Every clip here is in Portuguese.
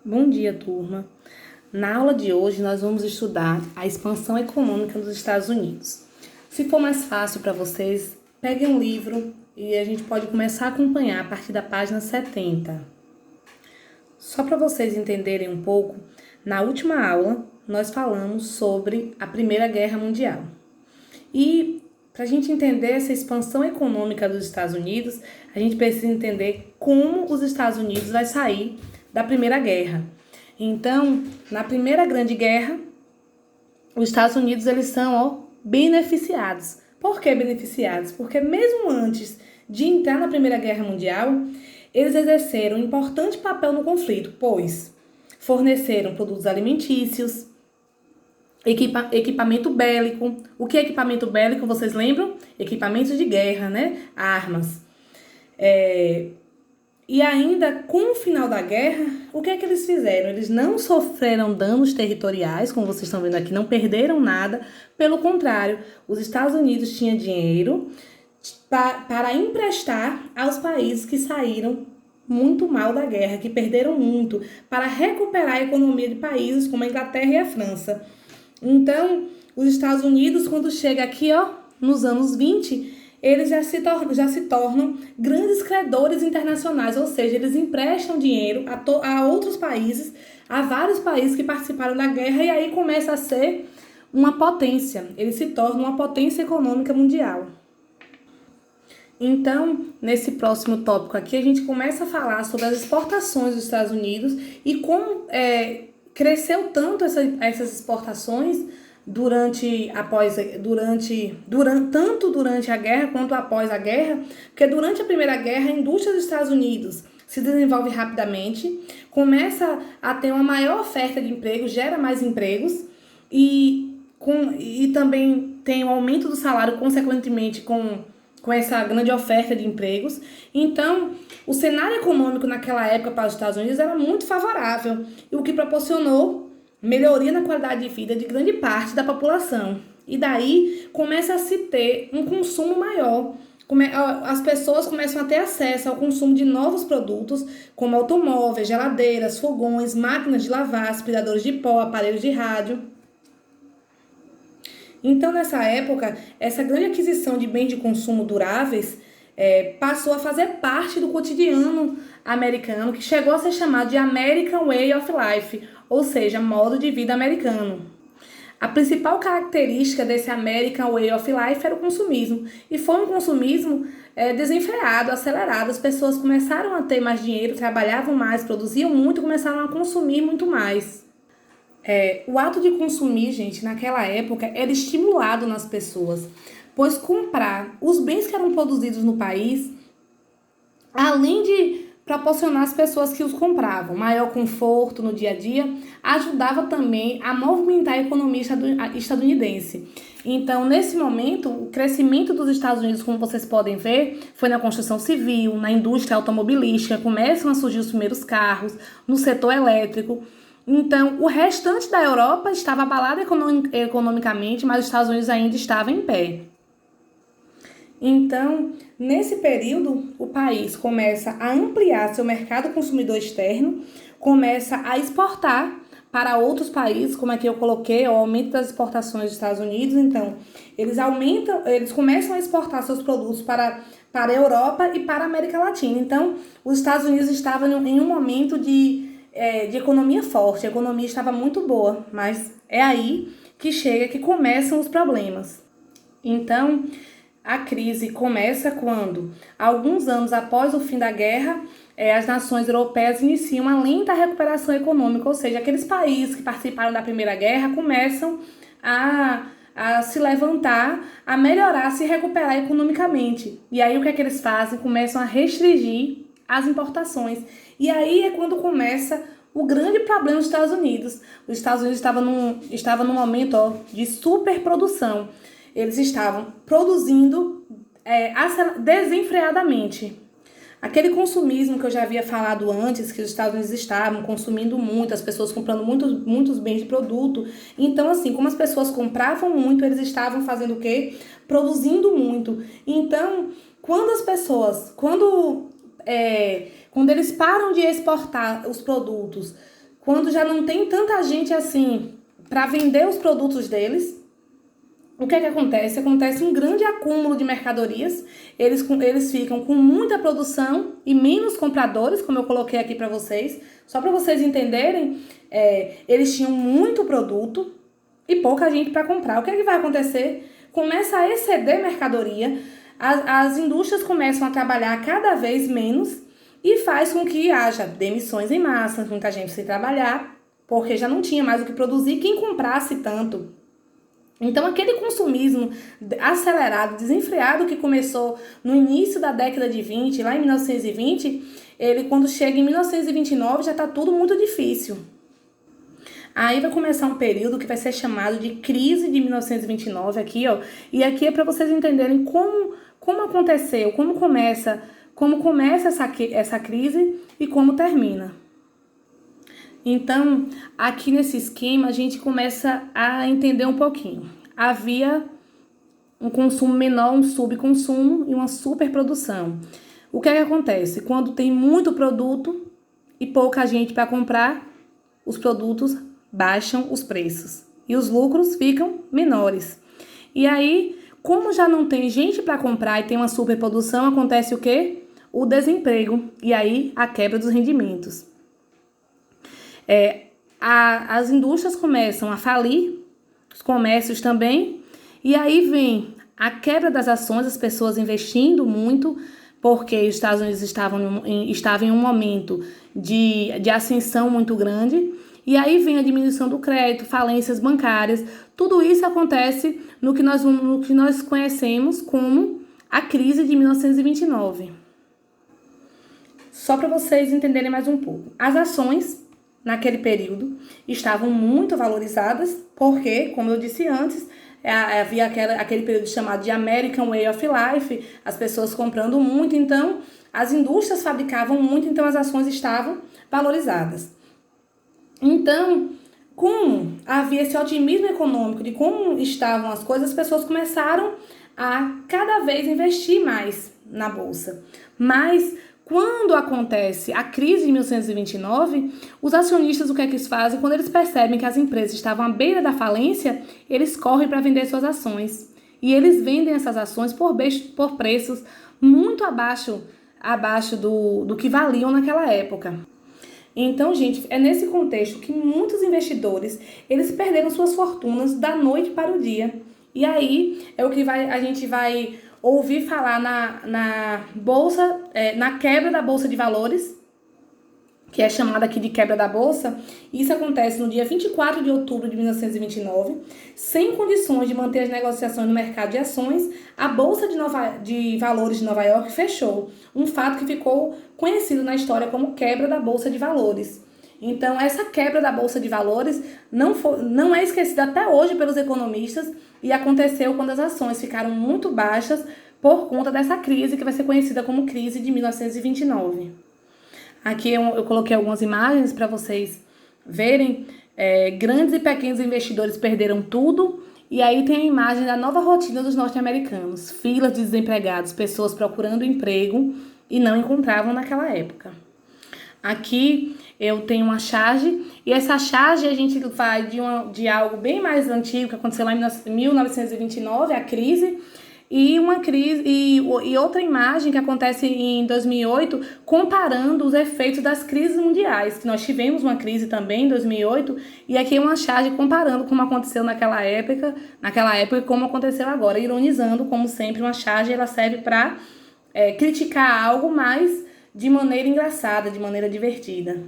Bom dia, turma. Na aula de hoje, nós vamos estudar a expansão econômica dos Estados Unidos. Se for mais fácil para vocês, peguem um livro e a gente pode começar a acompanhar a partir da página 70. Só para vocês entenderem um pouco, na última aula, nós falamos sobre a Primeira Guerra Mundial. E para a gente entender essa expansão econômica dos Estados Unidos, a gente precisa entender como os Estados Unidos vai sair da Primeira Guerra. Então, na Primeira Grande Guerra, os Estados Unidos eles são beneficiados. Por que beneficiados? Porque mesmo antes de entrar na Primeira Guerra Mundial, eles exerceram um importante papel no conflito, pois forneceram produtos alimentícios, equipamento bélico. O que é equipamento bélico, vocês lembram? Equipamentos de guerra, né? Armas. E ainda, com o final da guerra, o que é que eles fizeram? Eles não sofreram danos territoriais, como vocês estão vendo aqui, não perderam nada. Pelo contrário, os Estados Unidos tinham dinheiro para emprestar aos países que saíram muito mal da guerra, que perderam muito, para recuperar a economia de países como a Inglaterra e a França. Então, os Estados Unidos, quando chega aqui, nos anos 20, eles já se tornam grandes credores internacionais, ou seja, eles emprestam dinheiro a outros países, a vários países que participaram da guerra, e aí começa a ser uma potência, eles se tornam uma potência econômica mundial. Então, nesse próximo tópico aqui, a gente começa a falar sobre as exportações dos Estados Unidos e como cresceu tanto essas exportações tanto durante a guerra quanto após a guerra, porque durante a Primeira Guerra a indústria dos Estados Unidos se desenvolve rapidamente, começa a ter uma maior oferta de emprego, gera mais empregos e também tem um aumento do salário, consequentemente, com essa grande oferta de empregos. Então, o cenário econômico naquela época para os Estados Unidos era muito favorável, o que proporcionou melhoria na qualidade de vida de grande parte da população. E daí começa a se ter um consumo maior. As pessoas começam a ter acesso ao consumo de novos produtos, como automóveis, geladeiras, fogões, máquinas de lavar, aspiradores de pó, aparelhos de rádio. Então, nessa época, essa grande aquisição de bens de consumo duráveis passou a fazer parte do cotidiano americano, que chegou a ser chamado de American Way of Life, ou seja, modo de vida americano. A principal característica desse American Way of Life era o consumismo, e foi um consumismo desenfreado, acelerado. As pessoas começaram a ter mais dinheiro, trabalhavam mais, produziam muito, começaram a consumir muito mais. O ato de consumir, gente, naquela época era estimulado nas pessoas, pois comprar os bens que eram produzidos no país, além de proporcionar às pessoas que os compravam maior conforto no dia a dia, ajudava também a movimentar a economia estadunidense. Então, nesse momento, o crescimento dos Estados Unidos, como vocês podem ver, foi na construção civil, na indústria automobilística, começam a surgir os primeiros carros, no setor elétrico. Então, o restante da Europa estava abalado economicamente, mas os Estados Unidos ainda estavam em pé. Então, nesse período, o país começa a ampliar seu mercado consumidor externo, começa a exportar para outros países, como aqui eu coloquei, o aumento das exportações dos Estados Unidos. Então, eles começam a exportar seus produtos para a Europa e para a América Latina. Então, os Estados Unidos estavam em um momento de economia forte, a economia estava muito boa, mas é aí que começam os problemas. Então, a crise começa quando, alguns anos após o fim da guerra, as nações europeias iniciam uma lenta recuperação econômica, ou seja, aqueles países que participaram da Primeira Guerra começam a se levantar, a melhorar, a se recuperar economicamente. E aí o que é que eles fazem? Começam a restringir as importações. E aí é quando começa o grande problema dos Estados Unidos. Os Estados Unidos estavam num momento de superprodução. Eles estavam produzindo desenfreadamente. Aquele consumismo que eu já havia falado antes, que os Estados Unidos estavam consumindo muito, as pessoas comprando muitos bens de produto. Então, assim, como as pessoas compravam muito, eles estavam fazendo o quê? Produzindo muito. Então, quando eles param de exportar os produtos, quando já não tem tanta gente assim para vender os produtos deles, o que é que acontece? Acontece um grande acúmulo de mercadorias, eles ficam com muita produção e menos compradores, como eu coloquei aqui para vocês. Só para vocês entenderem, eles tinham muito produto e pouca gente para comprar. O que é que vai acontecer? Começa a exceder mercadoria, as indústrias começam a trabalhar cada vez menos e faz com que haja demissões em massa, muita gente sem trabalhar, porque já não tinha mais o que produzir, quem comprasse tanto. Então, aquele consumismo acelerado, desenfreado que começou no início da década de 20, lá em 1920, ele, quando chega em 1929, já está tudo muito difícil. Aí vai começar um período que vai ser chamado de crise de 1929 aqui, ó. E aqui é para vocês entenderem como aconteceu, como começa essa crise e como termina. Então, aqui nesse esquema, a gente começa a entender um pouquinho. Havia um consumo menor, um subconsumo e uma superprodução. O que é que acontece? Quando tem muito produto e pouca gente para comprar, os produtos baixam os preços e os lucros ficam menores. E aí, como já não tem gente para comprar e tem uma superprodução, acontece o quê? O desemprego e aí a quebra dos rendimentos. As indústrias começam a falir, os comércios também, e aí vem a quebra das ações, as pessoas investindo muito, porque os Estados Unidos estavam em um momento de ascensão muito grande, e aí vem a diminuição do crédito, falências bancárias, tudo isso acontece no que nós conhecemos como a crise de 1929. Só para vocês entenderem mais um pouco. As ações naquele período estavam muito valorizadas, porque, como eu disse antes, havia aquele período chamado de American Way of Life, as pessoas comprando muito, então as indústrias fabricavam muito, então as ações estavam valorizadas. Então, como havia esse otimismo econômico de como estavam as coisas, as pessoas começaram a cada vez investir mais na bolsa. Mas quando acontece a crise de 1929, os acionistas, o que é que eles fazem? Quando eles percebem que as empresas estavam à beira da falência, eles correm para vender suas ações. E eles vendem essas ações por preços muito abaixo do que valiam naquela época. Então, gente, é nesse contexto que muitos investidores, eles perderam suas fortunas da noite para o dia. E aí é o que a gente vai ouvir falar na bolsa, na quebra da Bolsa de Valores, que é chamada aqui de quebra da Bolsa. Isso acontece no dia 24 de outubro de 1929, sem condições de manter as negociações no mercado de ações, a Bolsa de Valores de Nova York fechou, um fato que ficou conhecido na história como quebra da Bolsa de Valores. Então, essa quebra da Bolsa de Valores não é esquecida até hoje pelos economistas e aconteceu quando as ações ficaram muito baixas por conta dessa crise que vai ser conhecida como crise de 1929. Aqui eu coloquei algumas imagens para vocês verem. Grandes e pequenos investidores perderam tudo. E aí tem a imagem da nova rotina dos norte-americanos. Filas de desempregados, pessoas procurando emprego e não encontravam naquela época. Aqui eu tenho uma charge, e essa charge a gente vai de algo bem mais antigo, que aconteceu lá em 1929, a crise, e outra imagem que acontece em 2008, comparando os efeitos das crises mundiais, que nós tivemos uma crise também em 2008, e aqui é uma charge comparando como aconteceu naquela época e como aconteceu agora, ironizando, como sempre, uma charge ela serve para criticar algo, mas de maneira engraçada, de maneira divertida.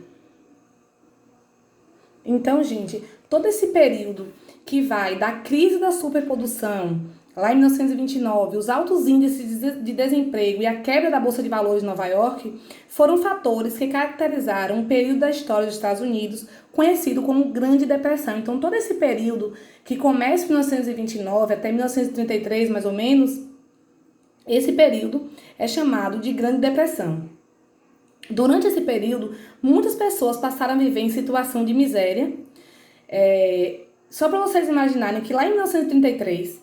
Então, gente, todo esse período que vai da crise da superprodução, lá em 1929, os altos índices de desemprego e a quebra da Bolsa de Valores de Nova York foram fatores que caracterizaram um período da história dos Estados Unidos conhecido como Grande Depressão. Então, todo esse período que começa em 1929 até 1933, mais ou menos, esse período é chamado de Grande Depressão. Durante esse período, muitas pessoas passaram a viver em situação de miséria. Só para vocês imaginarem que lá em 1933,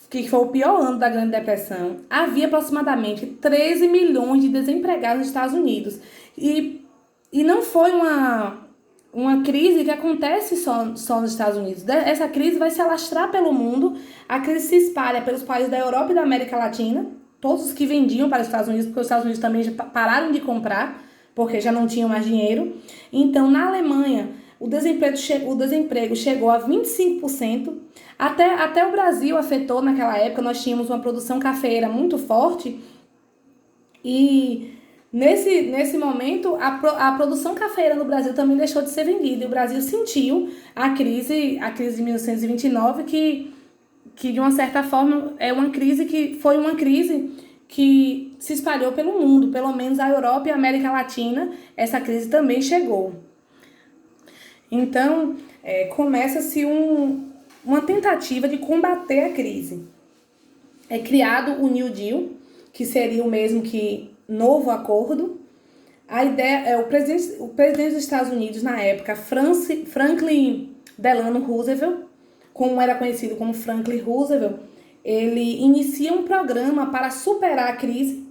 que foi o pior ano da Grande Depressão, havia aproximadamente 13 milhões de desempregados nos Estados Unidos. E não foi uma crise que acontece só nos Estados Unidos. Essa crise vai se alastrar pelo mundo, a crise se espalha pelos países da Europa e da América Latina, todos os que vendiam para os Estados Unidos, porque os Estados Unidos também já pararam de comprar, porque já não tinham mais dinheiro. Então, na Alemanha, o desemprego chegou a 25%. Até o Brasil afetou naquela época, nós tínhamos uma produção cafeeira muito forte e nesse momento a produção cafeeira no Brasil também deixou de ser vendida e o Brasil sentiu a crise de 1929 que de uma certa forma foi uma crise que se espalhou pelo mundo, pelo menos a Europa e a América Latina, essa crise também chegou. Então, começa-se uma tentativa de combater a crise. É criado o New Deal, que seria o mesmo que novo acordo. A ideia é o presidente dos Estados Unidos na época, Franklin Delano Roosevelt, como era conhecido como Franklin Roosevelt, ele inicia um programa para superar a crise.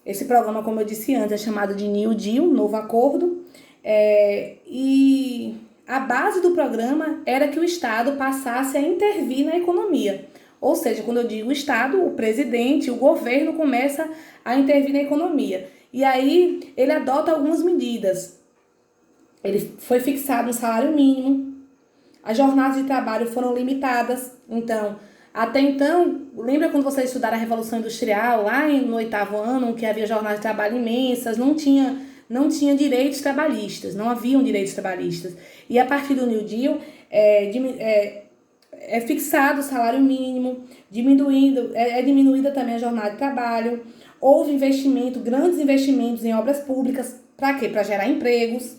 Esse programa, como eu disse antes, é chamado de New Deal, novo acordo. E a base do programa era que o Estado passasse a intervir na economia. Ou seja, quando eu digo o Estado, o presidente, o governo começa a intervir na economia. E aí ele adota algumas medidas. Ele foi fixado um salário mínimo, as jornadas de trabalho foram limitadas. Então, até então, lembra quando vocês estudaram a Revolução Industrial, lá no 8º ano, que havia jornadas de trabalho imensas, não tinha direitos trabalhistas, não haviam direitos trabalhistas. E a partir do New Deal, é fixado o salário mínimo, diminuída também a jornada de trabalho, houve grandes investimentos em obras públicas, para quê? Para gerar empregos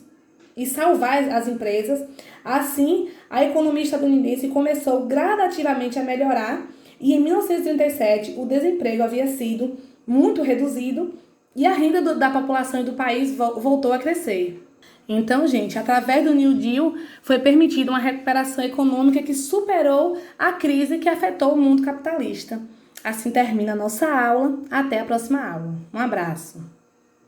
e salvar as empresas. Assim, a economia estadunidense começou gradativamente a melhorar e em 1937 o desemprego havia sido muito reduzido e a renda da população e do país voltou a crescer. Então, gente, através do New Deal foi permitida uma recuperação econômica que superou a crise que afetou o mundo capitalista. Assim termina a nossa aula. Até a próxima aula. Um abraço.